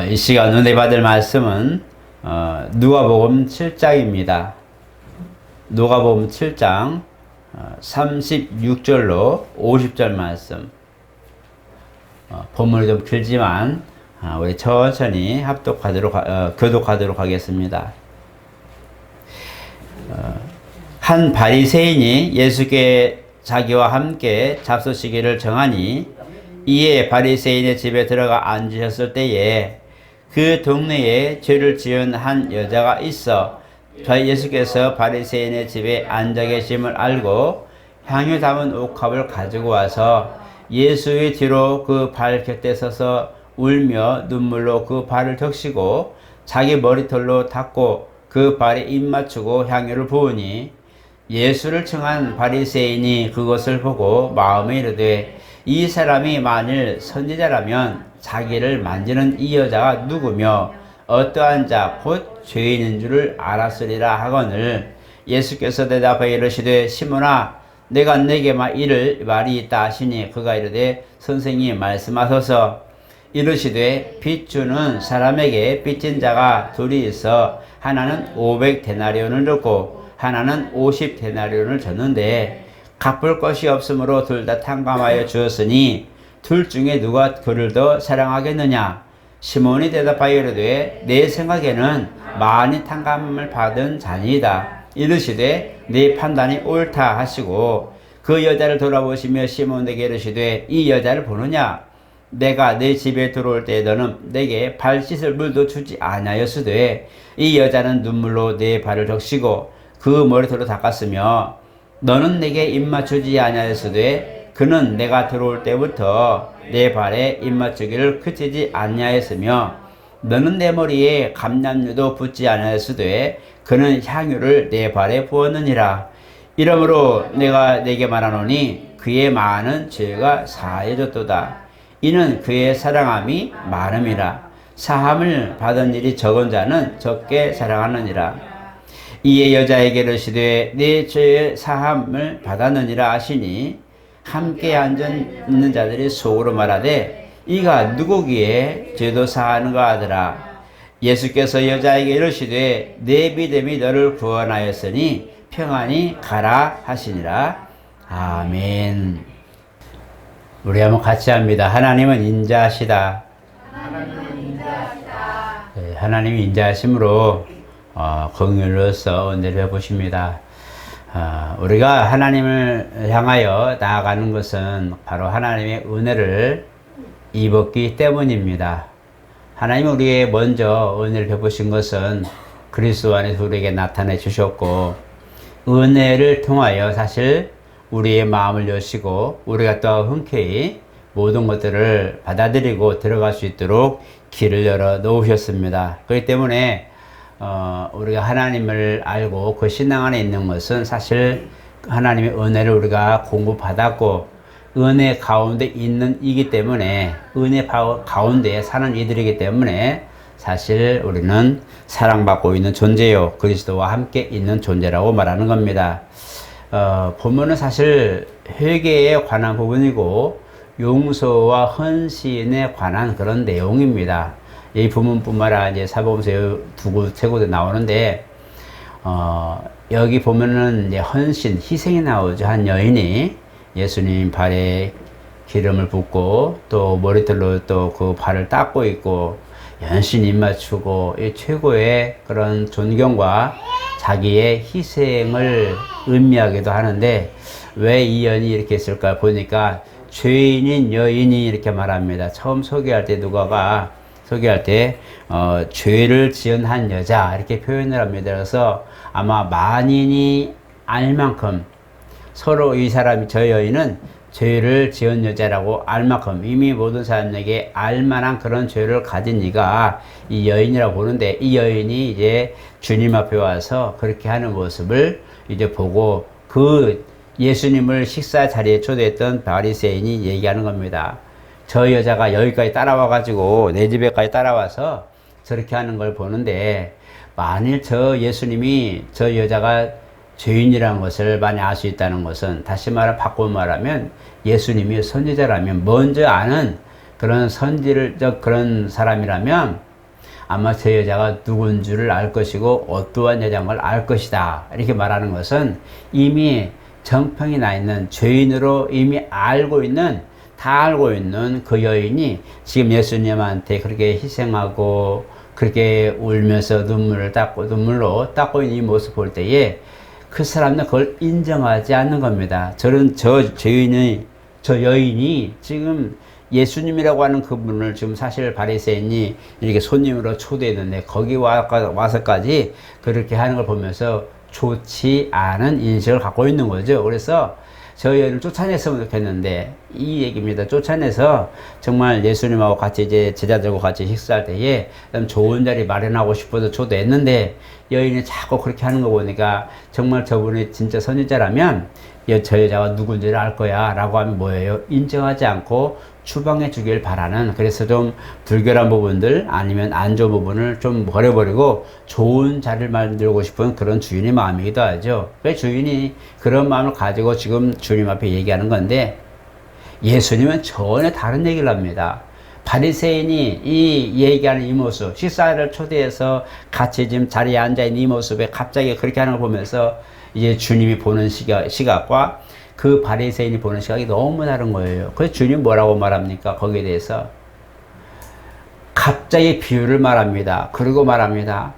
이 시간 은혜 받을 말씀은 누가복음 7장입니다. 누가복음 7장 36절로 50절 말씀. 본문이 좀 길지만 우리 천천히 교독하도록 하겠습니다. 한 바리새인이 예수께 자기와 함께 잡수시기를 정하니 이에 바리새인의 집에 들어가 앉으셨을 때에 그 동네에 죄를 지은 한 여자가 있어 예수께서 바리새인의 집에 앉아 계심을 알고 향유 담은 옥합을 가지고 와서 예수의 뒤로 그 발 곁에 서서 울며 눈물로 그 발을 적시고 자기 머리털로 닦고 그 발에 입 맞추고 향유를 부으니 예수를 청한 바리새인이 그것을 보고 마음에 이르되 이 사람이 만일 선지자라면 자기를 만지는 이 여자가 누구며 어떠한 자 곧 죄인인 줄을 알았으리라 하거늘 예수께서 대답하여 이르시되 시몬아 내가 네게 이를 말이 있다 하시니 그가 이르되 선생님 말씀하소서. 이르시되 빚 주는 사람에게 빚진 자가 둘이 있어 하나는 500데나리온을 줬고 하나는 50데나리온을 줬는데 갚을 것이 없으므로 둘 다 탕감하여 주었으니 둘 중에 누가 그를 더 사랑하겠느냐. 시몬이 대답하여 이르되 내 생각에는 많이 탕감을 받은 자니이다. 이르시되 네 판단이 옳다 하시고 그 여자를 돌아보시며 시몬에게 이르시되 이 여자를 보느냐. 내가 내 집에 들어올 때 너는 내게 발 씻을 물도 주지 아니하였으되 이 여자는 눈물로 내 발을 적시고 그 머리털로 닦았으며 너는 내게 입 맞추지 아니하였으되 그는 내가 들어올 때부터 내 발에 입 맞추기를 그치지 아니하였으며 너는 내 머리에 감람류도 붓지 아니하였으되 그는 향유를 내 발에 부었느니라. 이러므로 내가 네게 말하노니 그의 많은 죄가 사해졌도다. 이는 그의 사랑함이 많음이라. 사함을 받은 일이 적은 자는 적게 사랑하느니라. 이에 여자에게 이르시되 네 죄의 사함을 받았느니라 하시니 함께 앉아 있는 자들이 속으로 말하되 이가 누구기에 죄도 사하는가 하더라. 예수께서 여자에게 이르시되 네 믿음이 너를 구원하였으니 평안히 가라 하시니라. 아멘. 우리 한번 같이 합니다. 하나님은 인자하시다. 네, 하나님이 인자하심으로 긍휼로서 은혜를 베푸십니다. 우리가 하나님을 향하여 나아가는 것은 바로 하나님의 은혜를 입었기 때문입니다. 하나님은 우리에게 먼저 은혜를 베푸신 것은 그리스도 안에서 우리에게 나타내 주셨고 은혜를 통하여 사실 우리의 마음을 여시고 우리가 또 흔쾌히 모든 것들을 받아들이고 들어갈 수 있도록 길을 열어 놓으셨습니다. 그렇기 때문에 우리가 하나님을 알고 그 신앙 안에 있는 것은 사실 하나님의 은혜를 우리가 공급받았고 은혜 가운데 있는 이기 때문에 은혜 가운데 사는 이들이기 때문에 사실 우리는 사랑받고 있는 존재요 그리스도와 함께 있는 존재라고 말하는 겁니다. 본문은 사실 회개에 관한 부분이고 용서와 헌신에 관한 그런 내용입니다. 이 부분뿐만 아니라 이제 사복음서 세 곳에 나오는데 여기 보면은 이제 헌신, 희생이 나오죠. 한 여인이 예수님 발에 기름을 붓고 또 머리털로 또 그 발을 닦고 있고 연신 입 맞추고 이 최고의 그런 존경과 자기의 희생을 의미하기도 하는데 왜 이 여인이 이렇게 했을까 보니까 죄인인 여인이 이렇게 말합니다. 처음 소개할 때 누가가 소개할 때 죄를 지은 한 여자 이렇게 표현을 합니다. 그래서 아마 만인이 알 만큼 서로 이 사람이 저 여인은 죄를 지은 여자라고 알 만큼 이미 모든 사람에게 알 만한 그런 죄를 가진 이가 이 여인이라고 보는데 이 여인이 이제 주님 앞에 와서 그렇게 하는 모습을 이제 보고 그 예수님을 식사 자리에 초대했던 바리새인이 얘기하는 겁니다. 저 여자가 여기까지 따라와가지고 내 집에까지 따라와서 저렇게 하는 걸 보는데 만일 저 예수님이 저 여자가 죄인이라는 것을 많이 알 수 있다는 것은 다시 바꿔 말하면 예수님이 선지자라면 먼저 아는 그런 선지적 그런 사람이라면 아마 저 여자가 누군 줄을 알 것이고 어떠한 여자인 걸 알 것이다. 이렇게 말하는 것은 이미 정평이 나 있는 죄인으로 이미 다 알고 있는 그 여인이 지금 예수님한테 그렇게 희생하고 그렇게 울면서 눈물로 닦고 있는 이 모습 볼 때에 그 사람은 그걸 인정하지 않는 겁니다. 저 여인이 지금 예수님이라고 하는 그분을 지금 사실 바리새인이 이렇게 손님으로 초대했는데 거기 와서까지 그렇게 하는 걸 보면서 좋지 않은 인식을 갖고 있는 거죠. 그래서 저 여인을 쫓아냈으면 좋겠는데 이 얘기입니다. 쫓아내서 정말 예수님하고 같이 이제 제자들과 같이 식사할 때에 좋은 자리 마련하고 싶어서 초대했는데 여인이 자꾸 그렇게 하는 거 보니까 정말 저분이 진짜 선지자라면 저 여자가 누군지를 알 거야 라고 하면 뭐예요? 인정하지 않고 추방해 주길 바라는, 그래서 좀 불결한 부분들 아니면 안 좋은 부분을 좀 버려버리고 좋은 자리를 만들고 싶은 그런 주인의 마음이기도 하죠. 그 주인이 그런 마음을 가지고 지금 주님 앞에 얘기하는 건데 예수님은 전혀 다른 얘기를 합니다. 바리새인이 이 얘기하는 이 모습, 식사를 초대해서 같이 지금 자리에 앉아있는 이 모습에 갑자기 그렇게 하는 걸 보면서 이제 주님이 보는 시각과 그 바리새인이 보는 시각이 너무 다른 거예요. 그래서 주님 뭐라고 말합니까? 거기에 대해서 갑자기 비유를 말합니다. 그리고 말합니다.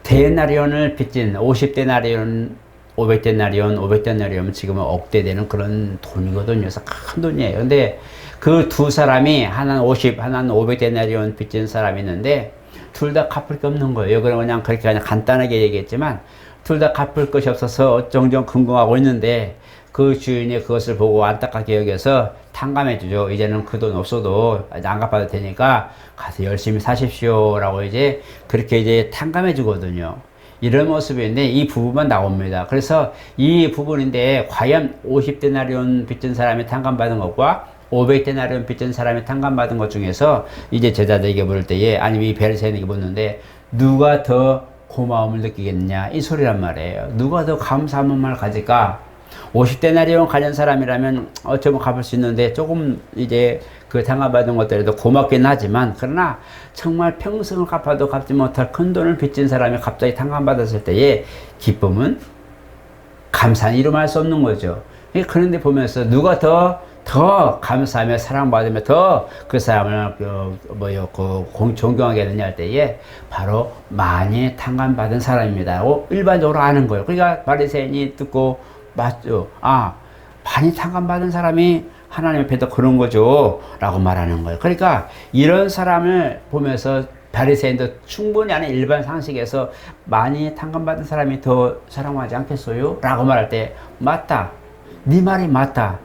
데나리온을 빚진 50데나리온, 500데나리온, 500데나리온 지금은 억대 되는 그런 돈이거든요. 그래서 큰 돈이에요. 근데 그 두 사람이 하나는 50, 하나는 500데나리온 빚진 사람이 있는데 둘 다 갚을 게 없는 거예요. 그냥 그렇게 그냥 간단하게 얘기했지만 둘 다 갚을 것이 없어서 어정쩡 궁금하고 있는데 그 주인이 그것을 보고 안타깝게 여겨서 탕감해 주죠. 이제는 그 돈 없어도 안 갚아도 되니까 가서 열심히 사십시오 라고 이제 그렇게 이제 탕감해 주거든요. 이런 모습인데 이 부분만 나옵니다. 그래서 이 부분인데 과연 50데나리온 빚진 사람이 탕감받은 것과 500데나리온 빚진 사람이 탕감받은 것 중에서 이제 제자들에게 물을 때에 아니면 이 바리새인에게 묻는데 누가 더 고마움을 느끼겠느냐 이 소리란 말이에요. 누가 더 감사한 마음을 가질까? 50데나리온 가진 사람이라면 어쩌면 갚을 수 있는데 조금 이제 그 탕감받은 것들에도 고맙긴 하지만 그러나 정말 평생을 갚아도 갚지 못할 큰 돈을 빚진 사람이 갑자기 탕감받았을 때의 기쁨은 감사는 이루말 수 없는 거죠. 그런데 보면서 누가 더 감사하며 사랑받으며 더 그 사람을 존경하게 되느냐 할 때에 바로 많이 탕감받은 사람입니다. 일반적으로 아는 거예요. 그러니까 바리새인이 듣고 맞죠. 많이 탕감받은 사람이 하나님 앞에도 그런 거죠. 라고 말하는 거예요. 그러니까 이런 사람을 보면서 바리새인도 충분히 아닌 일반 상식에서 많이 탕감받은 사람이 더 사랑하지 않겠어요? 라고 말할 때 맞다. 네 말이 맞다.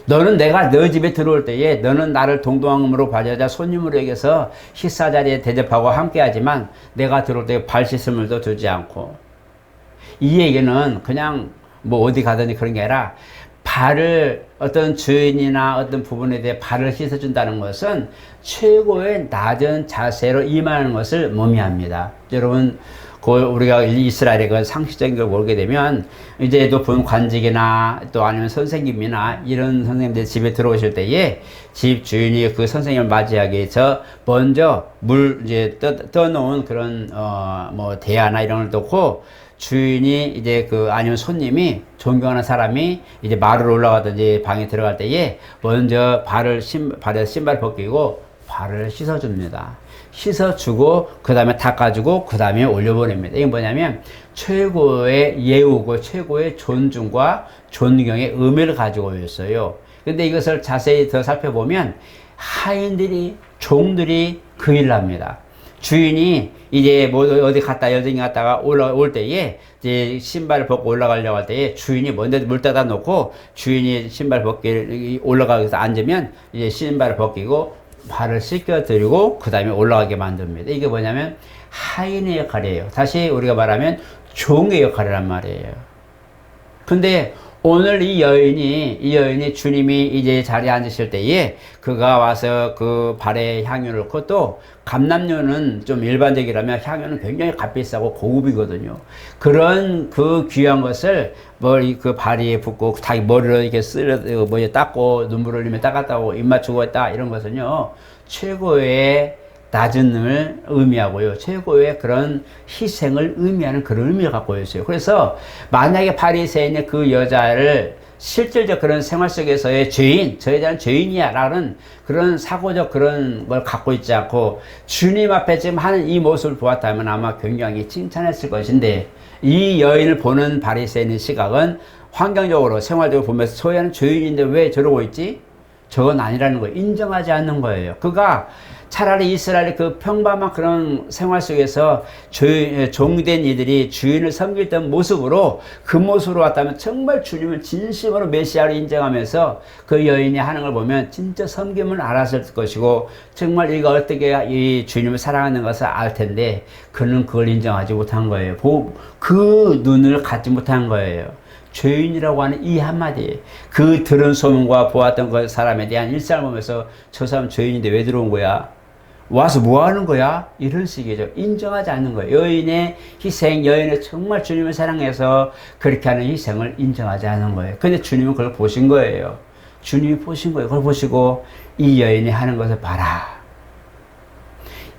너는 내가 너 집에 들어올 때에 너는 나를 동동함으로 맞이하자 손님으로 여겨서 식사 자리에 대접하고 함께 하지만 내가 들어올 때 발 씻음을도 주지 않고 이 얘기는 그냥 뭐 어디 가더니 그런 게 아니라 발을 어떤 주인이나 어떤 부분에 대해 발을 씻어준다는 것은 최고의 낮은 자세로 임하는 것을 의미합니다. 여러분 우리가 이스라엘의 그 상식적인 걸 모르게 되면 이제 높은 관직이나 또 아니면 선생님이나 이런 선생님들 집에 들어오실 때에 집 주인이 그 선생님을 맞이하기 위해서 먼저 물 이제 떠놓은 그런 뭐 대야나 이런 걸 놓고 주인이 이제 아니면 손님이 존경하는 사람이 이제 말을 올라가든지 방에 들어갈 때에 먼저 발에 신발 벗기고 발을 씻어줍니다. 씻어주고 그 다음에 닦아주고 그 다음에 올려보냅니다. 이게 뭐냐면 최고의 예우고 최고의 존중과 존경의 의미를 가지고 있어요. 근데 이것을 자세히 더 살펴보면 하인들이 종들이 그 일을 합니다. 주인이 이제 뭐 어디 여정이 갔다가 올라올 때에 이제 신발을 벗고 올라가려고 할 때에 주인이 먼저 물 따다 놓고 주인이 신발 벗기 올라가서 앉으면 이제 신발을 벗기고 발을 씻겨드리고 그 다음에 올라가게 만듭니다. 이게 뭐냐면 하인의 역할이에요. 다시 우리가 말하면 종의 역할이란 말이에요. 근데 오늘 이 여인이 주님이 이제 자리에 앉으실 때에 그가 와서 그 발에 향유를 넣고, 또 감람유는 좀 일반적이라면 향유는 굉장히 값비싸고 고급이거든요. 그런 그 귀한 것을 그 발에 붓고 자기 머리로 이렇게 닦고 눈물을 흘리며 닦았다고 입 맞추고 했다, 이런 것은요 최고의 낮음을 의미하고요, 최고의 그런 희생을 의미하는 그런 의미를 갖고 있어요. 그래서 만약에 바리새인의 그 여자를 실질적 그런 생활 속에서의 죄인, 저에 대한 죄인이야 라는 그런 사고적 그런 걸 갖고 있지 않고 주님 앞에 지금 하는 이 모습을 보았다면 아마 굉장히 칭찬했을 것인데, 이 여인을 보는 바리새인의 시각은 환경적으로 생활적으로 보면서 소유하는 죄인인데 왜 저러고 있지? 저건 아니라는 거예요. 인정하지 않는 거예요. 그가 차라리 이스라엘의 그 평범한 그런 생활 속에서 종된 이들이 주인을 섬기던 모습으로 그 모습으로 왔다면 정말 주님을 진심으로 메시아로 인정하면서 그 여인이 하는 걸 보면 진짜 섬김을 알았을 것이고, 정말 이가 어떻게 이 주님을 사랑하는 것을 알 텐데 그는 그걸 인정하지 못한 거예요. 그 눈을 갖지 못한 거예요. 죄인이라고 하는 이 한마디, 그 들은 소문과 보았던 그 사람에 대한 일상을 보면서 저 사람 죄인인데 왜 들어온 거야? 와서 뭐 하는 거야? 이런 식이죠. 인정하지 않는 거예요. 여인의 희생, 여인의 정말 주님을 사랑해서 그렇게 하는 희생을 인정하지 않는 거예요. 근데 주님은 그걸 보신 거예요. 주님이 보신 거예요. 그걸 보시고 이 여인이 하는 것을 봐라.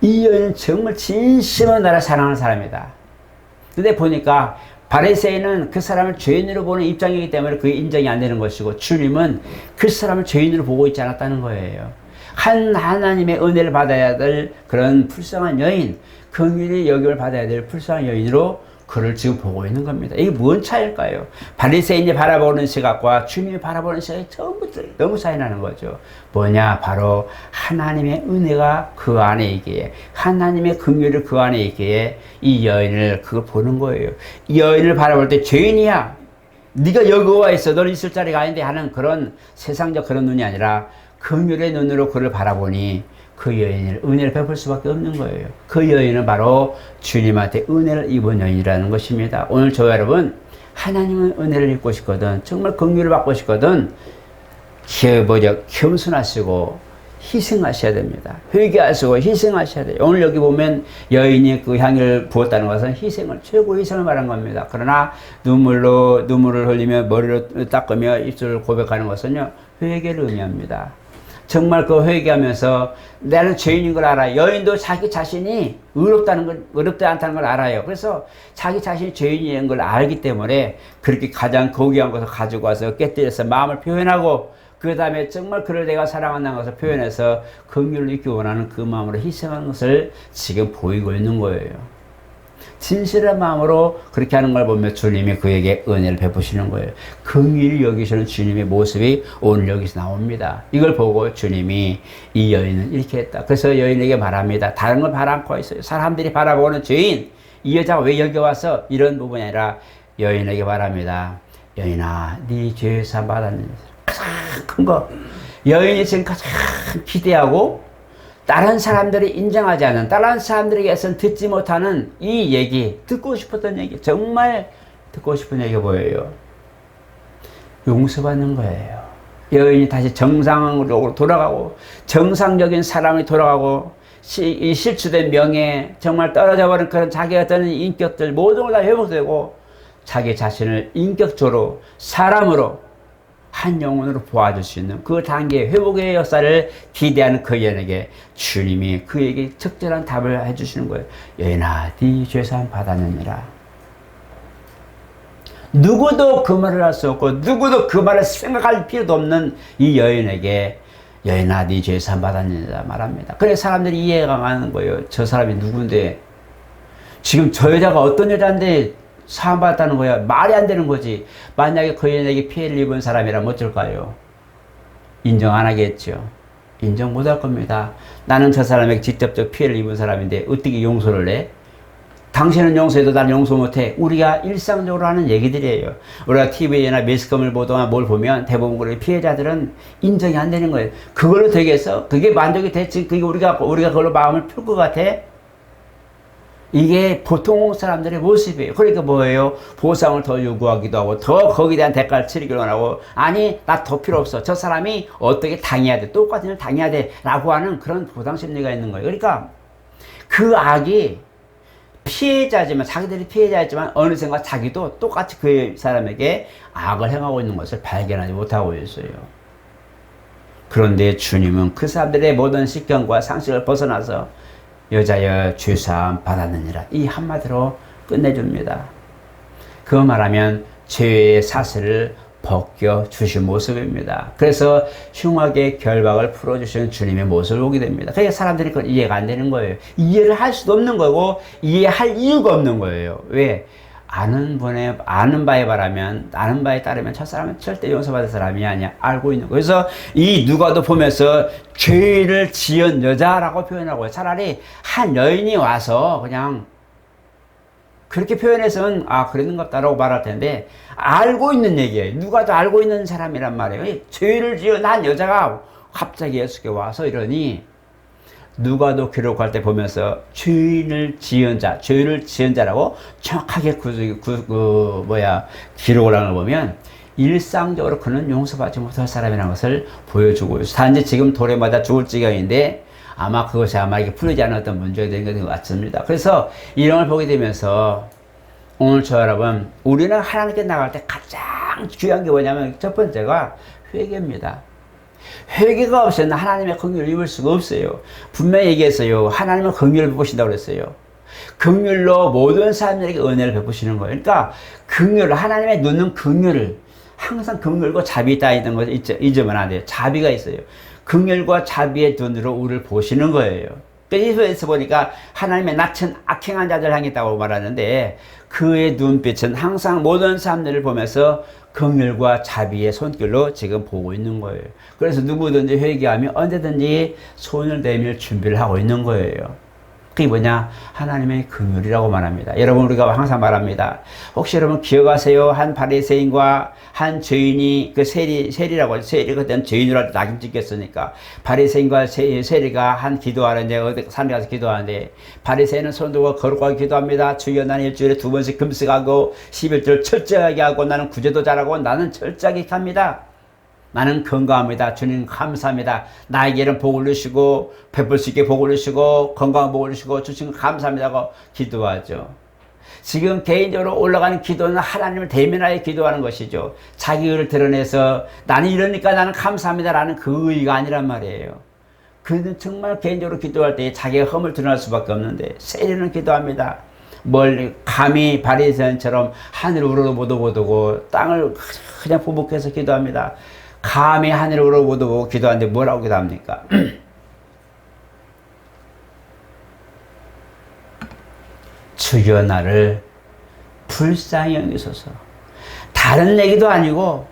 이 여인은 정말 진심으로 나를 사랑하는 사람이다. 근데 보니까 바리새인은 그 사람을 죄인으로 보는 입장이기 때문에 그게 인정이 안 되는 것이고, 주님은 그 사람을 죄인으로 보고 있지 않았다는 거예요. 하나님의 은혜를 받아야 될 그런 불쌍한 여인, 긍휼히 여김을 받아야 될 불쌍한 여인으로 그를 지금 보고 있는 겁니다. 이게 뭔 차이일까요? 바리새인이 바라보는 시각과 주님이 바라보는 시각이 전부 너무 차이 나는 거죠. 뭐냐? 바로 하나님의 은혜가 그 안에 있기에, 하나님의 긍휼이 그 안에 있기에 이 여인을 그걸 보는 거예요. 이 여인을 바라볼 때 죄인이야, 네가 여기 와 있어, 넌 있을 자리가 아닌데 하는 그런 세상적 그런 눈이 아니라 긍휼의 눈으로 그를 바라보니 그 여인을 은혜를 베풀 수밖에 없는 거예요. 그 여인은 바로 주님한테 은혜를 입은 여인이라는 것입니다. 오늘 저와 여러분, 하나님은 은혜를 입고 싶거든, 정말 긍휼을 받고 싶거든, 겸손하시고 희생하셔야 됩니다. 회개하시고 희생하셔야 돼요. 오늘 여기 보면 여인이 그 향을 부었다는 것은 희생을, 최고 희생을 말한 겁니다. 그러나 눈물을 흘리며 머리로 닦으며 입술을 고백하는 것은요, 회개를 의미합니다. 정말 그 회개하면서 나는 죄인인 걸 알아요. 여인도 자기 자신이 의롭지 않다는 걸 알아요. 그래서 자기 자신이 죄인인 걸 알기 때문에 그렇게 가장 고귀한 것을 가지고 와서 깨뜨려서 마음을 표현하고, 그 다음에 정말 그를 내가 사랑한다는 것을 표현해서 긍휼을 입기 원하는 그 마음으로 희생하는 것을 지금 보이고 있는 거예요. 진실한 마음으로 그렇게 하는 걸 보면 주님이 그에게 은혜를 베푸시는 거예요. 긍휼히 여기시는 주님의 모습이 오늘 여기서 나옵니다. 이걸 보고 주님이 이 여인은 이렇게 했다. 그래서 여인에게 말합니다. 다른 걸 바라 않고 있어요. 사람들이 바라보는 죄인, 이 여자가 왜 여기 와서, 이런 부분이 아니라 여인에게 말합니다. 여인아, 네 죄 사함 받았느냐. 가장 큰 거, 여인이 지금 가장 기대하고 다른 사람들이 인정하지 않는, 다른 사람들에게서는 듣지 못하는 이 얘기, 듣고 싶었던 얘기, 정말 듣고 싶은 얘기가 뭐예요? 용서받는 거예요. 여인이 다시 정상으로 돌아가고, 정상적인 사람이 돌아가고, 이 실추된 명예, 정말 떨어져 버린 그런 자기가 떠는 인격들 모든 걸 다 회복되고, 자기 자신을 인격적으로 사람으로 한 영혼으로 보아줄 수 있는 그 단계의 회복의 역사를 기대하는 그 여인에게 주님이 그에게 적절한 답을 해주시는 거예요. 여인아, 네 죄사함 받았느니라. 누구도 그 말을 할 수 없고 누구도 그 말을 생각할 필요도 없는 이 여인에게 여인아, 네 죄사함 받았느니라 말합니다. 그래 사람들이 이해가 안 가는 거예요. 저 사람이 누군데, 지금 저 여자가 어떤 여자인데 사함받았다는 거야. 말이 안 되는 거지. 만약에 그 여인에게 피해를 입은 사람이라면 어쩔까요? 인정 안 하겠죠. 인정 못 할 겁니다. 나는 저 사람에게 직접적 피해를 입은 사람인데 어떻게 용서를 해? 당신은 용서해도 난 용서 못해. 우리가 일상적으로 하는 얘기들이에요. 우리가 TV나 매스컴을 보거나 뭘 보면 대부분 우리 피해자들은 인정이 안 되는 거예요. 그걸로 되겠어? 그게 만족이 됐지? 그게 우리가 그걸로 마음을 풀 것 같아? 이게 보통 사람들의 모습이에요. 그러니까 뭐예요? 보상을 더 요구하기도 하고 더 거기에 대한 대가를 치르기도 하고 아니 나 더 필요 없어. 저 사람이 어떻게 당해야 돼. 똑같은 일 당해야 돼. 라고 하는 그런 보상 심리가 있는 거예요. 그러니까 그 악이 피해자지만 자기들이 피해자였지만 어느샌가 자기도 똑같이 그 사람에게 악을 행하고 있는 것을 발견하지 못하고 있어요. 그런데 주님은 그 사람들의 모든 식견과 상식을 벗어나서 여자여 죄사함 받았느니라 이 한마디로 끝내줍니다. 그 말하면 죄의 사슬을 벗겨주신 모습입니다. 그래서 흉악의 결박을 풀어주시는 주님의 모습을 보게 됩니다. 그러니까 사람들이 그건 이해가 안 되는 거예요. 이해를 할 수도 없는 거고 이해할 이유가 없는 거예요. 왜? 아는 바에 따르면 저 사람은 절대 용서받을 사람이 아니야. 알고 있는 거예요. 그래서 이 누가도 보면서 죄를 지은 여자라고 표현하고요. 차라리 한 여인이 와서 그냥 그렇게 표현해서는 그랬는가 보다라고 말할 텐데 알고 있는 얘기예요. 누가도 알고 있는 사람이란 말이에요. 죄를 지은 한 여자가 갑자기 예수께 와서 이러니 누가도 기록할 때 보면서 죄를 지은 자라고 정확하게 기록을 하는 걸 보면 일상적으로 그는 용서받지 못할 사람이라는 것을 보여주고 있어요. 단지 지금 돌에 맞아 죽을 지경인데 아마 그것이 이렇게 풀리지 않은 어떤 문제가 된 것 같습니다. 그래서 이런 걸 보게 되면서 오늘 저 여러분, 우리는 하나님께 나갈 때 가장 중요한 게 뭐냐면 첫 번째가 회개입니다. 회개가 없으면 하나님의 긍휼을 입을 수가 없어요. 분명히 얘기했어요. 하나님은 긍휼을 베푸신다고 그랬어요. 긍휼로 모든 사람들에게 은혜를 베푸시는 거예요. 그러니까 하나님의 눈은 긍휼을 항상 긍휼과 자비 있다 있는 것을 잊으면 안 돼요. 자비가 있어요. 긍휼과 자비의 눈으로 우리를 보시는 거예요. 그래서 보니까 하나님의 낯은 악행한 자들 향했다고 말하는데 그의 눈빛은 항상 모든 사람들을 보면서 긍휼과 자비의 손길로 지금 보고 있는 거예요. 그래서 누구든지 회개하면 언제든지 손을 내밀 준비를 하고 있는 거예요. 그게 뭐냐? 하나님의 긍휼이라고 말합니다. 여러분, 우리가 항상 말합니다. 혹시 여러분 기억하세요? 한 바리새인과 한 죄인이 세리가 그때는 죄인으로 낙인 찍혔으니까 바리새인과 세리가 한 기도하는데 어디 산에 가서 기도하는데 바리새인은 손 들고 거룩하게 기도합니다. 주여 나는 일주일에 2번씩 금식하고 11절 철저하게 하고 나는 구제도 잘하고 나는 철저하게 합니다. 나는 건강합니다. 주님 감사합니다. 나에게는 복을 주시고 베풀 수 있게 복을 주시고 건강한 복을 주시고 주신 거 감사합니다 하고 기도하죠. 지금 개인적으로 올라가는 기도는 하나님을 대면하여 기도하는 것이죠. 자기 의를 드러내서 나는 이러니까 나는 감사합니다 라는 그 의가 아니란 말이에요. 그는 정말 개인적으로 기도할 때 자기의 흠을 드러날 수밖에 없는데 세리는 기도합니다. 멀리 감히 바리새인처럼 하늘을 우러러보도 못하고 땅을 그냥 보복해서 기도합니다. 감히 하늘을 우러러보도 기도하는데 뭐라고 기도합니까? 주여 나를 불쌍히 여기소서. 다른 얘기도 아니고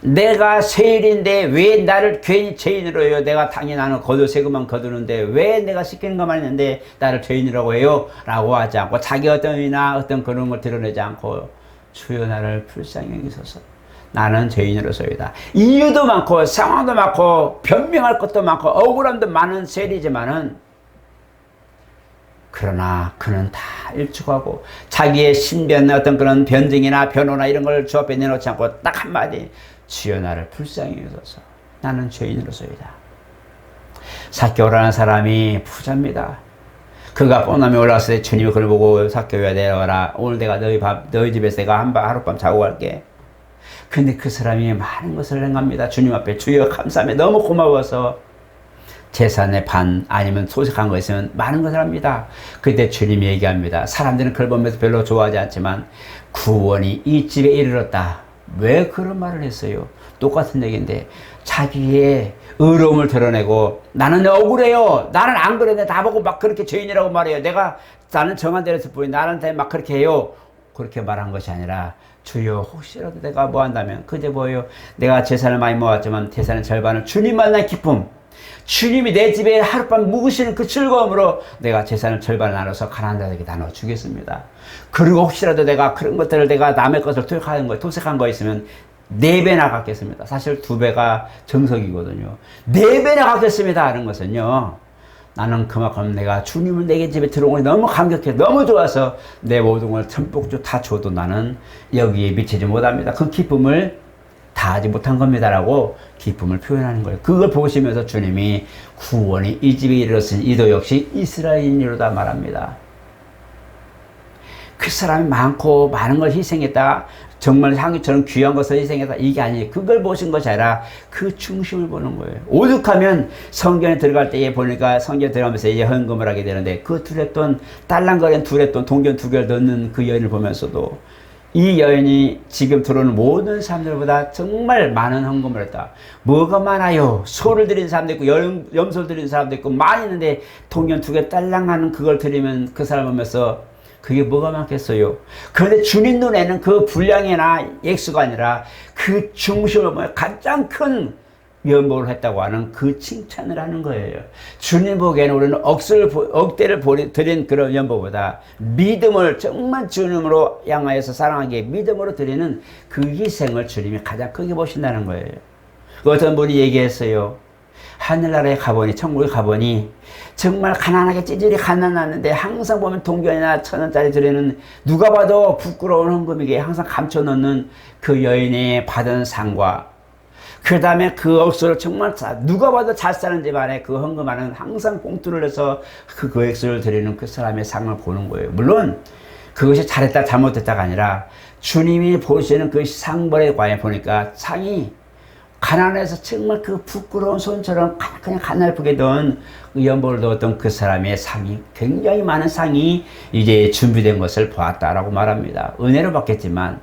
내가 세일인데 왜 나를 괜히 죄인으로 해요? 내가 당연히 나는 세금만 거두는데 왜 내가 시키는 것만 했는데 나를 죄인이라고 해요? 라고 하지 않고 자기 어떤 의나 어떤 그런 걸 드러내지 않고 주여 나를 불쌍히 여기소서. 나는 죄인으로서이다. 이유도 많고 상황도 많고 변명할 것도 많고 억울함도 많은 세리지만은 그러나 그는 다 일축하고 자기의 신변 어떤 그런 변증이나 변호나 이런 걸 주 앞에 내놓지 않고 딱 한마디 주여 나를 불쌍히 여기소서. 나는 죄인으로서이다. 삭개오라는 사람이 부자입니다. 그가 뽕남에 올라왔을 때 주님이 그를 보고 삭개오야 내려와라. 오늘 내가 너희 집에서 내가 하룻밤 자고 갈게. 근데 그 사람이 많은 것을 행합니다. 주님 앞에 주여 감사합니다. 너무 고마워서 재산의 반 아니면 소색한 거 있으면 많은 것을 합니다. 그때 주님이 얘기합니다. 사람들은 그걸 보면서 별로 좋아하지 않지만 구원이 이 집에 이르렀다. 왜 그런 말을 했어요? 똑같은 얘기인데 자기의 의로움을 드러내고 나는 억울해요. 나는 안 그랬는데 나보고 막 그렇게 죄인이라고 말해요. 나는 정한 대로 했을 뿐이 나한테 막 그렇게 해요. 그렇게 말한 것이 아니라 주여 혹시라도 내가 뭐 한다면 그게 뭐예요? 내가 재산을 많이 모았지만 재산의 절반을 주님 만난 기쁨, 주님이 내 집에 하룻밤 묵으시는 그 즐거움으로 내가 재산을 절반을 나눠서 가난한 자들에게 나눠주겠습니다. 그리고 혹시라도 내가 그런 것들을 내가 남의 것을 토색한 거 있으면 4배나 갚겠습니다. 사실 2배가 정석이거든요. 4배나 갚겠습니다 하는 것은요, 나는 그만큼 내가 주님을 내게 집에 들어온 것이 너무 감격해, 너무 좋아서 내 모든 걸 듬뿍 다 줘도 나는 여기에 미치지 못합니다. 그 기쁨을 다 하지 못한 겁니다라고 기쁨을 표현하는 거예요. 그걸 보시면서 주님이 구원이 이 집에 이르렀으니 이도 역시 이스라엘인이로다 말합니다. 그 사람이 많고 많은 걸 희생했다, 정말 향유처럼 귀한 것을 희생했다, 이게 아니에요. 그걸 보신 것이 아니라 그 중심을 보는 거예요. 오죽하면 성경에 들어갈 때에 보니까 성경에 들어가면서 이제 헌금을 하게 되는데 그 두레돈, 딸랑거리는 두레돈, 동전 2개를 넣는 그 여인을 보면서도 이 여인이 지금 들어오는 모든 사람들보다 정말 많은 헌금을 했다. 뭐가 많아요? 소를 드린 사람도 있고 염소를 드린 사람도 있고 많이 있는데 동전 2개 딸랑하는 그걸 드리면 그 사람 보면서 그게 뭐가 많겠어요? 그런데 주님 눈에는 그 분량이나 액수가 아니라 그 중심을 보면 가장 큰 면목을 했다고 하는 그 칭찬을 하는 거예요. 주님 보기에는 우리는 억대를 드린 그런 연보보다 믿음을 정말 주님으로 향하여서 사랑하기에 믿음으로 드리는 그 희생을 주님이 가장 크게 보신다는 거예요. 어떤 분이 얘기했어요. 하늘나라에 가보니, 천국에 가보니 정말 가난하게 찌질이 가난하는데 항상 보면 동전이나 1,000원짜리 드리는 누가 봐도 부끄러운 헌금이기에 항상 감춰놓는 그 여인이 받은 상과 그 다음에 그 억수를 정말 누가 봐도 잘 사는 집안에 그 헌금하는 항상 봉투를 내서 그 액수를 드리는 그 사람의 상을 보는 거예요. 물론 그것이 잘했다 잘못했다가 아니라 주님이 보시는 그 상벌에 관해 보니까 상이 가난해서 정말 그 부끄러운 손처럼 그냥 가난하게 던 연보를 넣었던 그 사람의 상이, 굉장히 많은 상이 이제 준비된 것을 보았다라고 말합니다. 은혜로 받겠지만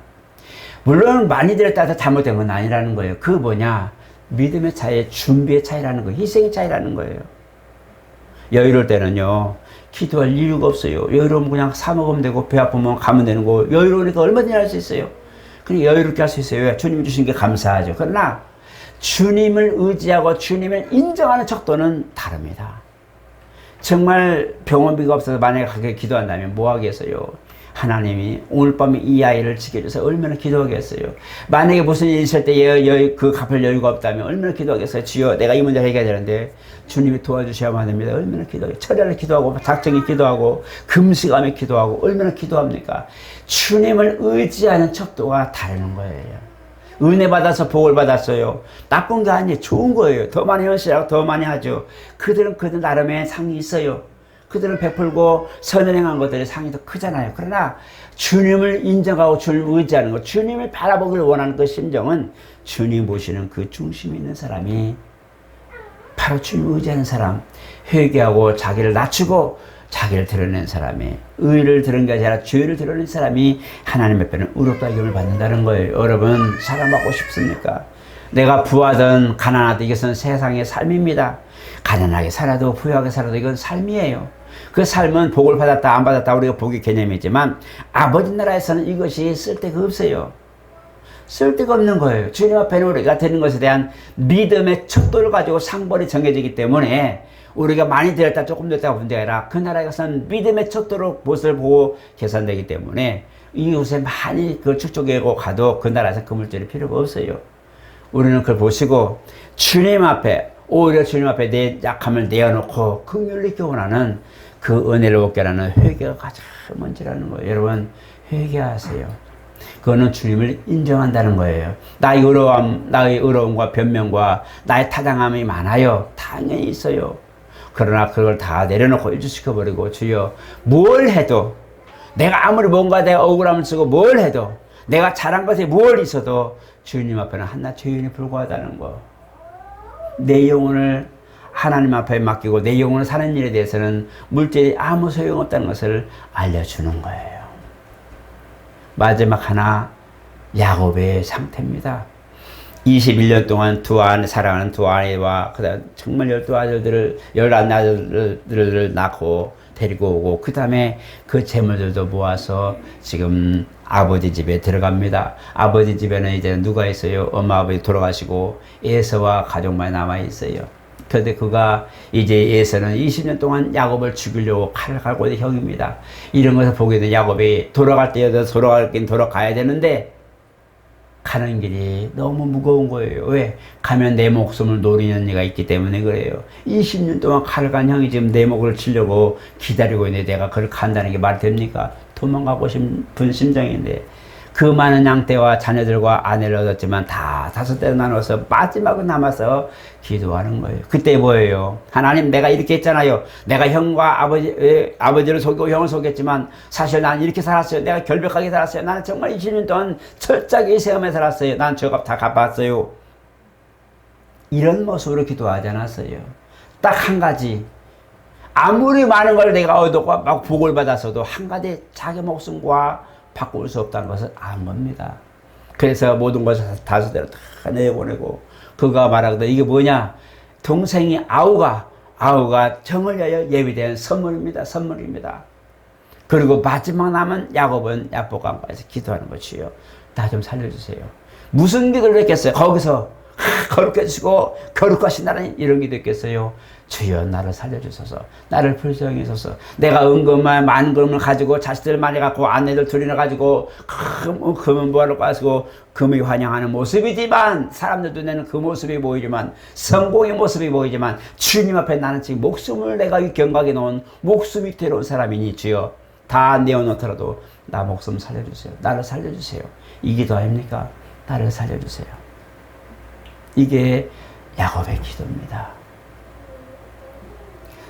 물론 많이 드렸다 해서 잘못된 건 아니라는 거예요. 그 뭐냐, 믿음의 차이, 준비의 차이라는 거예요. 희생의 차이라는 거예요. 여유로울 때는요, 기도할 이유가 없어요. 여유로우면 그냥 사 먹으면 되고 배 아프면 가면 되는 거, 여유로우니까 얼마든지 할 수 있어요. 그냥 여유롭게 할 수 있어요. 주님이 주신 게 감사하죠. 그러나 주님을 의지하고 주님을 인정하는 척도는 다릅니다. 정말 병원비가 없어서 만약에 가게 기도한다면 뭐 하겠어요? 하나님이 오늘 밤에 이 아이를 지켜줘서 얼마나 기도하겠어요? 만약에 무슨 일이 있을 때 그 갚을 여유가 없다면 얼마나 기도하겠어요? 주여, 내가 이 문제를 해결해야 되는데 주님이 도와주셔야만 됩니다. 얼마나 기도해요? 철야를 기도하고 작정히 기도하고 금식하며 기도하고 얼마나 기도합니까? 주님을 의지하는 척도가 다르는 거예요. 은혜 받아서 복을 받았어요. 나쁜 게 아니에요. 좋은 거예요. 더 많이 헌신하고 더 많이 하죠. 그들은 나름의 상이 있어요. 그들은 베풀고 선행한 것들의 상이 더 크잖아요. 그러나 주님을 인정하고 주님을 의지하는 것, 주님을 바라보길 원하는 그 심정은 주님 보시는 그 중심에 있는 사람이 바로 주님을 의지하는 사람, 회개하고 자기를 낮추고 자기를 드러낸 사람이, 의를 드러낸 게 아니라 죄를 드러낸 사람이 하나님 앞에는 의롭다 여김을 받는다는 거예요. 여러분, 사랑받고 싶습니까? 내가 부하든 가난하든 이것은 세상의 삶입니다. 가난하게 살아도 부유하게 살아도 이건 삶이에요. 그 삶은 복을 받았다 안 받았다 우리가 복의 개념이지만 아버지 나라에서는 이것이 쓸데가 없어요. 쓸데가 없는 거예요. 주님 앞에는 우리가 드리는 것에 대한 믿음의 척도를 가지고 상벌이 정해지기 때문에 우리가 많이 드렸다 조금 드렸다 문제가 아니라 그 나라에 가서는 믿음의 척도로 무엇을 보고 계산되기 때문에 이웃에 많이 그걸 축적하고 가도 그 나라에서 그 물질이 필요가 없어요. 우리는 그걸 보시고 주님 앞에, 오히려 주님 앞에 내 약함을 내어놓고 긍휼히 교훈하는 그 은혜를 얻게 하는 회개가 가장 먼저라는 거예요. 여러분, 회개하세요. 그거는 주님을 인정한다는 거예요. 나의 의로움과 변명과 나의 타당함이 많아요. 당연히 있어요. 그러나 그걸 다 내려놓고 일주시켜버리고 주여, 뭘 해도 내가 아무리 뭔가 내가 억울함을 쓰고 뭘 해도 내가 잘한 것에 뭘 있어도 주님 앞에는 한낱 죄인에 불과하다는 거. 내 영혼을 하나님 앞에 맡기고 내 영혼을 사는 일에 대해서는 물질이 아무 소용없다는 것을 알려주는 거예요. 마지막 하나, 야곱의 상태입니다. 21년 동안 사랑하는 두 아내와 그다음 정말 12아들들을 11아들들을 낳고 데리고 오고 그 다음에 그 재물들도 모아서 지금 아버지 집에 들어갑니다. 아버지 집에는 이제 누가 있어요? 엄마 아버지 돌아가시고 에서와 가족만 남아 있어요. 그런데 그가 이제 에서는 20년 동안 야곱을 죽이려고 칼을 갈고 있는 형입니다. 이런 것을 보게 된 야곱이 돌아갈 때여도 돌아가야 되는데 가는 길이 너무 무거운 거예요. 왜? 가면 내 목숨을 노리는 이가 있기 때문에 그래요. 20년 동안 칼을 간 형이 지금 내 목을 치려고 기다리고 있는데 내가 그걸 간다는 게 말이 됩니까? 도망가고 싶은 심정인데 그 많은 양떼와 자녀들과 아내를 얻었지만 다 5대로 나눠서 마지막으로 남아서 기도하는 거예요. 그때 뭐예요? 하나님, 내가 이렇게 했잖아요. 내가 형과 아버지를 속이고 형을 속였지만 사실 나는 이렇게 살았어요. 내가 결백하게 살았어요. 나는 정말 20년 동안 철저하게 이 세움에 살았어요. 난 저값 다 갚았어요. 이런 모습으로 기도하지 않았어요. 딱 한 가지. 아무리 많은 걸 내가 얻었고 막 복을 받았어도 한 가지 자기 목숨과 바꿀 수 없다는 것을 안 겁니다. 그래서 모든 것을 5대로 다 내보내고 그가 말하거든. 이게 뭐냐? 동생이 아우가 정을 위하여 예비된 선물입니다. 그리고 마지막 남은 야곱은 야복강가에서 기도하는 것이요. 나 좀 살려주세요. 무슨 기도를 했겠어요? 거기서 거룩해 주시고 거룩하신 나라는 이런 기도 했겠어요? 주여 나를 살려주소서. 나를 불쌍히 소서. 내가 은금만 많은 금을 가지고 자식들 많이 갖고 아내들 둘이나 가지고 금은 뭐하러 가지고 금이 환영하는 모습이지만 사람들 눈에는 그 모습이 보이지만 성공의 모습이 보이지만 주님 앞에 나는 지금 목숨을 내가 경각에 놓은 목숨이 괴로운 사람이니 주여 다 내어놓더라도 나 목숨 살려주세요. 나를 살려주세요. 이 기도 아닙니까? 나를 살려주세요. 이게 야곱의 기도입니다.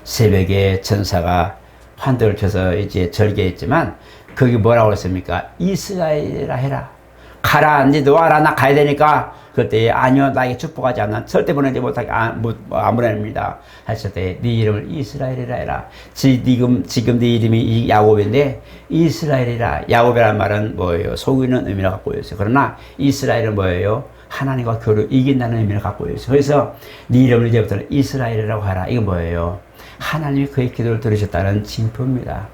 새벽에 천사가 환도를 켜서 이제 절개했지만 거기 뭐라고 했습니까? 이스라엘이라 해라. 가라. 이제 놓아라. 나 가야 되니까. 그때 아니요. 나에게 축복하지 않나. 절대 보내지 못하게 안 보냅니다. 했을 때 네 이름을 이스라엘이라 해라. 지금 네 이름이 이 야곱인데 이스라엘이라. 야곱이라는 말은 뭐예요? 속이는 의미를 갖고 있어요. 그러나 이스라엘은 뭐예요? 하나님과 교류 이긴다는 의미를 갖고 있어요. 그래서 네 이름을 이제부터는 이스라엘이라고 하라. 이건 뭐예요? 하나님이 그의 기도를 들으셨다는 징표입니다.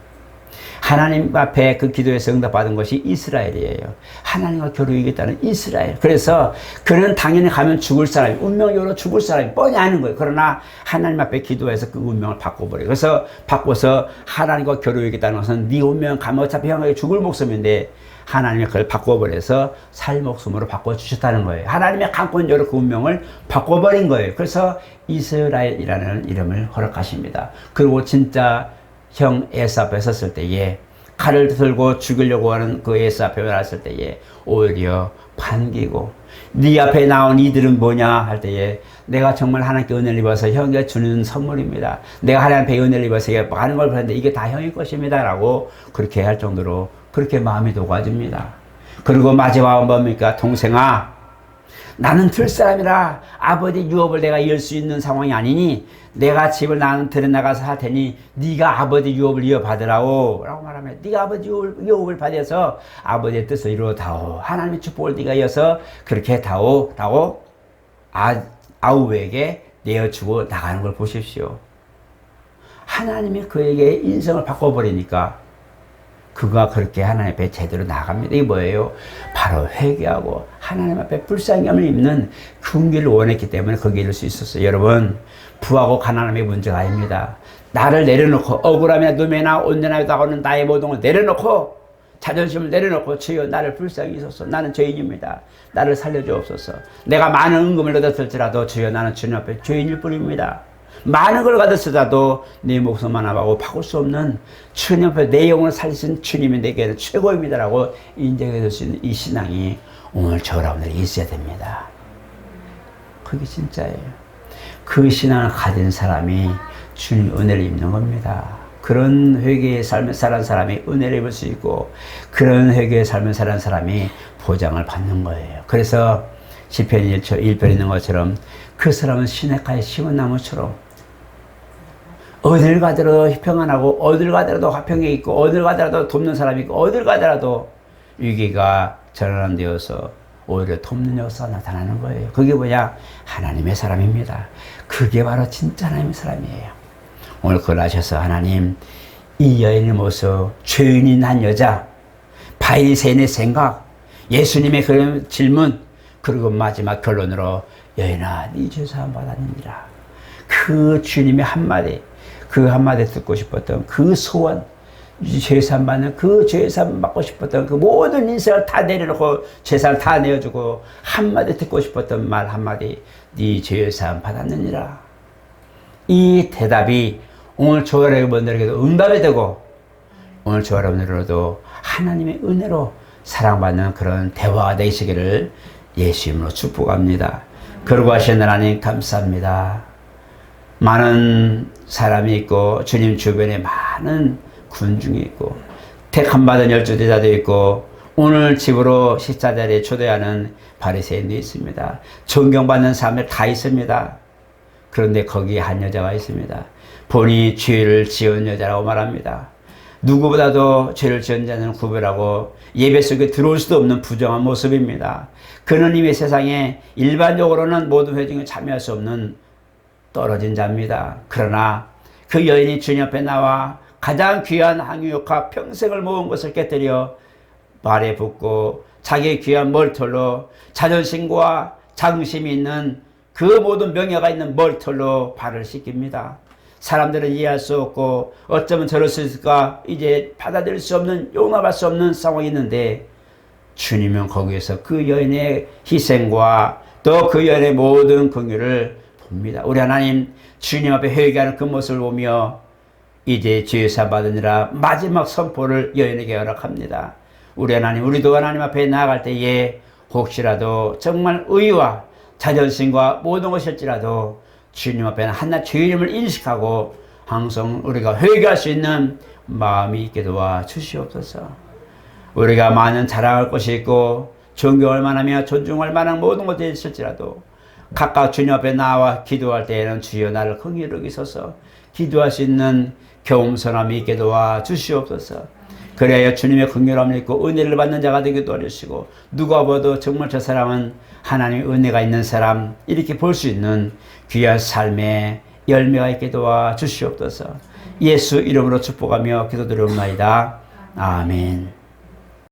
하나님 앞에 그 기도에서 응답받은 것이 이스라엘이에요. 하나님과 교류이겠다는 이스라엘. 그래서 그는 당연히 가면 죽을 사람이, 운명적으로 죽을 사람이 뻔히 아는 거예요. 그러나 하나님 앞에 기도해서 그 운명을 바꿔버려요. 그래서 바꿔서 하나님과 교류이겠다는 것은 네 운명 가면 어차피 형에게 죽을 목숨인데 하나님이 그걸 바꿔버려서 살 목숨으로 바꿔주셨다는 거예요. 하나님의 강권적으로 그 운명을 바꿔버린 거예요. 그래서 이스라엘이라는 이름을 허락하십니다. 그리고 진짜 형 에서 앞에 섰을 때에 칼을 들고 죽이려고 하는 그 에서 앞에 왔을 때에 오히려 반기고 네 앞에 나온 이들은 뭐냐 할 때에 내가 정말 하나님께 은혜를 입어서 형이 주는 선물입니다. 내가 하나님 앞에 은혜를 입어서 많은 걸 봤는데 이게 다 형의 것입니다. 라고 그렇게 할 정도로 그렇게 마음이 녹아집니다. 그리고 마지막은 뭡니까? 동생아, 나는 들 사람이라 아버지 유업을 내가 이을 수 있는 상황이 아니니 내가 집을 나는 들여나가서 할 테니 네가 아버지 유업을 이어받으라고 라고 말하면 네가 아버지 유업을 받아서 아버지의 뜻을 이루어다오. 하나님의 축복을 네가 이어서 그렇게 다오 라고 아우에게 내어주고 나가는 걸 보십시오. 하나님이 그에게 인생을 바꿔버리니까 그가 그렇게 하나님 앞에 제대로 나갑니다. 이게 뭐예요? 바로 회개하고 하나님 앞에 불쌍함을 입는 긍휼을 원했기 때문에 거기에 이를 수 있었어요. 여러분, 부하고 가난함의 문제가 아닙니다. 나를 내려놓고 억울함이나 누매나 온전하게 다가오는 나의 모든 걸 내려놓고 자존심을 내려놓고 주여 나를 불쌍히 여소서. 나는 죄인입니다. 나를 살려주옵소서. 내가 많은 은금을 얻었을지라도 주여 나는 주님 앞에 죄인일 뿐입니다. 많은 걸 받았으라도 내 목숨 하나하고 바꿀 수 없는 주님 앞에 내 영혼을 살리신 주님이 내게는 최고입니다라고 인정해 줄 수 있는 이 신앙이 오늘 저와 여러분들이 있어야 됩니다. 그게 진짜예요. 그 신앙을 가진 사람이 주님 은혜를 입는 겁니다. 그런 회개의 삶을 사는 사람이 은혜를 입을 수 있고 그런 회개의 삶을 사는 사람이 보장을 받는 거예요. 그래서 시편 1편에 있는 것처럼 그 사람은 시냇가에 심은 나무처럼 어딜 가더라도 평안하고 어딜 가더라도 화평에 있고 어딜 가더라도 돕는 사람이 있고 어딜 가더라도 위기가 전환되어서 오히려 돕는 역사가 나타나는 거예요. 그게 뭐냐? 하나님의 사람입니다. 그게 바로 진짜 하나님의 사람이에요. 오늘 그걸 아셔서 하나님 이 여인의 모습, 죄인인 한 여자, 바리새인의 생각, 예수님의 그런 질문, 그리고 마지막 결론으로 여인아 네 죄 사함 받았느니라. 그 주님의 한마디, 그 한마디 듣고 싶었던 그 소원, 죄산 받는 그 죄산 받고 싶었던 그 모든 인생을 다 내려놓고 죄산 다 내어주고 한마디 듣고 싶었던 말 한마디, 네 죄산 받았느니라. 이 대답이 오늘 저와 여러분들에게도 응답이 되고 오늘 저와 여러분들로도 하나님의 은혜로 사랑받는 그런 대화가 되시기를 예수 이름으로 축복합니다. 그러고 하신 하나님 감사합니다. 많은 사람이 있고 주님 주변에 많은 군중이 있고 택함받은 열조대자도 있고 오늘 집으로 식사 자리에 초대하는 바리새인도 있습니다. 존경받는 사람들 다 있습니다. 그런데 거기에 한 여자가 있습니다. 본인이 죄를 지은 여자라고 말합니다. 누구보다도 죄를 지은 자는 구별하고 예배 속에 들어올 수도 없는 부정한 모습입니다. 그는 이미 세상에 일반적으로는 모든 회중에 참여할 수 없는 떨어진 자입니다. 그러나 그 여인이 주님 앞에 나와 가장 귀한 향유효과 평생을 모은 것을 깨뜨려 발에 붓고 자기의 귀한 머리털로 자존심과 자긍심이 있는 그 모든 명예가 있는 머리털로 발을 씻깁니다. 사람들은 이해할 수 없고 어쩌면 저럴 수 있을까 이제 받아들일 수 없는 용납할 수 없는 상황이 있는데 주님은 거기에서 그 여인의 희생과 또 그 여인의 모든 긍휼을 봅니다. 우리 하나님 주님 앞에 회개하는 그 모습을 보며 이제 죄사 받으니라 마지막 선포를 여인에게 허락합니다. 우리 하나님, 우리도 하나님 앞에 나아갈 때에 혹시라도 정말 의와 자존심과 모든 것일지라도 주님 앞에는 하나 죄인임을 인식하고 항상 우리가 회개할 수 있는 마음이 있게 도와 주시옵소서. 우리가 많은 자랑할 것이 있고 존경할 만하며 존중할 만한 모든 것들이 있을지라도 각각 주님 앞에 나와 기도할 때에는 주여 나를 긍휼히 여기소서 기도할 수 있는 겸손함이 있게 도와 주시옵소서. 그래야 주님의 긍휼함을 입고 은혜를 받는 자가 되기도 하시고 누가 봐도 정말 저 사람은 하나님의 은혜가 있는 사람 이렇게 볼 수 있는 귀한 삶의 열매가 있게 도와 주시옵소서. 예수 이름으로 축복하며 기도드리옵나이다. 아멘.